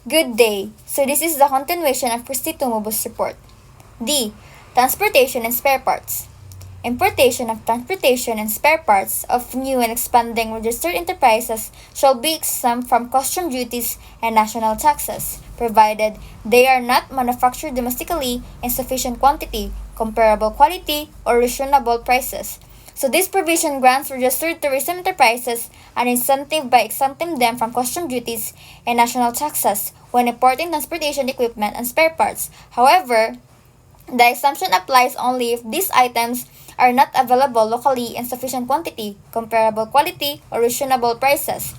Good day. So this is the continuation of Christy Tumubus report. D. Transportation and spare parts. Importation of transportation and spare parts of new and expanding registered enterprises shall be exempt from custom duties and national taxes, provided they are not manufactured domestically in sufficient quantity, comparable quality, or reasonable prices. So this provision grants registered tourism enterprises an incentive by exempting them from custom duties and national taxes when importing transportation equipment and spare parts. However, the exemption applies only if these items are not available locally in sufficient quantity, comparable quality, or reasonable prices.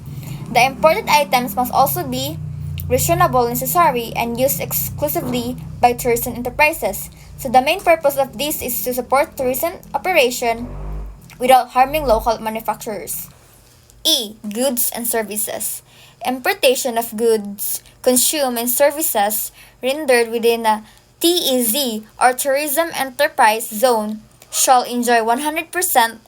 The imported items must also be reasonable, necessary, and used exclusively by tourism enterprises. So the main purpose of this is to support tourism operation without harming local manufacturers. E. Goods and services. Importation of goods consumed and services rendered within a TEZ or Tourism Enterprise Zone shall enjoy 100%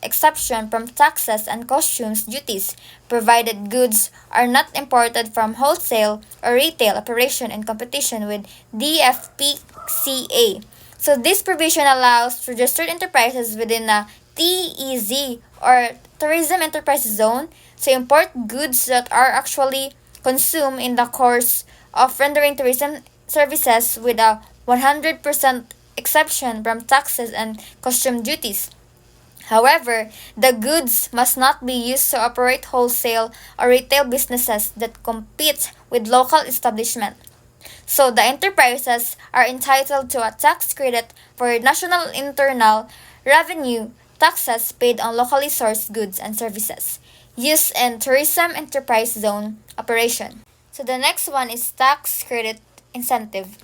exception from taxes and customs duties, provided goods are not imported from wholesale or retail operation in competition with DFPCA. So this provision allows registered enterprises within a TEZ or Tourism Enterprise Zone to import goods that are actually consumed in the course of rendering tourism services with a 100% exception from taxes and custom duties. However, the goods must not be used to operate wholesale or retail businesses that compete with local establishments. So the enterprises are entitled to a tax credit for national internal revenue taxes paid on locally sourced goods and services used in tourism enterprise zone operation. So the next one is tax credit incentive.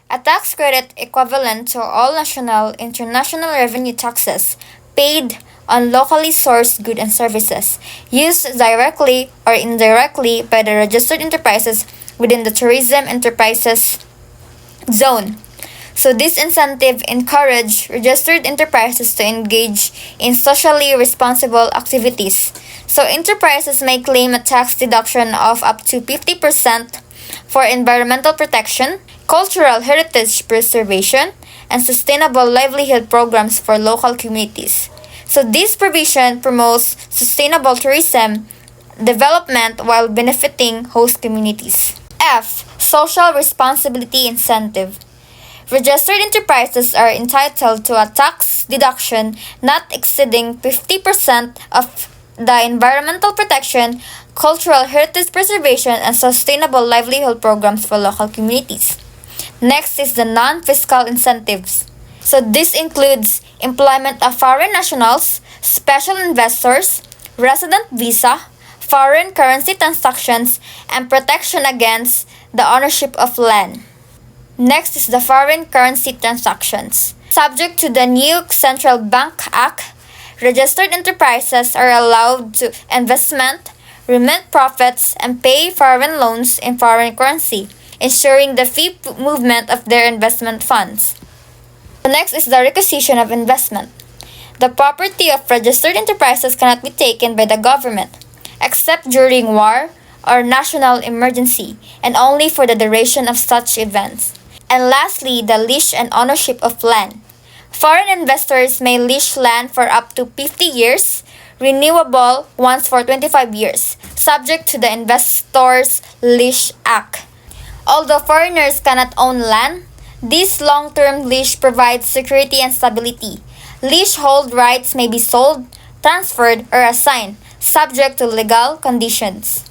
A tax credit equivalent to all national international revenue taxes paid on locally sourced goods and services used directly or indirectly by the registered enterprises within the tourism enterprises zone. So this incentive encourage registered enterprises to engage in socially responsible activities. So enterprises may claim a tax deduction of up to 50% for environmental protection, cultural heritage preservation, and sustainable livelihood programs for local communities. So this provision promotes sustainable tourism development while benefiting host communities. F. Social responsibility incentive. Registered enterprises are entitled to a tax deduction not exceeding 50% of the environmental protection, cultural heritage preservation, and sustainable livelihood programs for local communities. Next is the non-fiscal incentives. So this includes employment of foreign nationals, special investors, resident visa, foreign currency transactions, and protection against the ownership of land. Next is the foreign currency transactions. Subject to the new Central Bank Act, registered enterprises are allowed to investment, remit profits, and pay foreign loans in foreign currency, ensuring the free movement of their investment funds. The next is the requisition of investment. The property of registered enterprises cannot be taken by the government, except during war or national emergency, and only for the duration of such events. And lastly, the lease and ownership of land. Foreign investors may lease land for up to 50 years, renewable once for 25 years, subject to the Investors Lease Act. Although foreigners cannot own land, this long-term lease provides security and stability. Leasehold rights may be sold, transferred, or assigned, subject to legal conditions.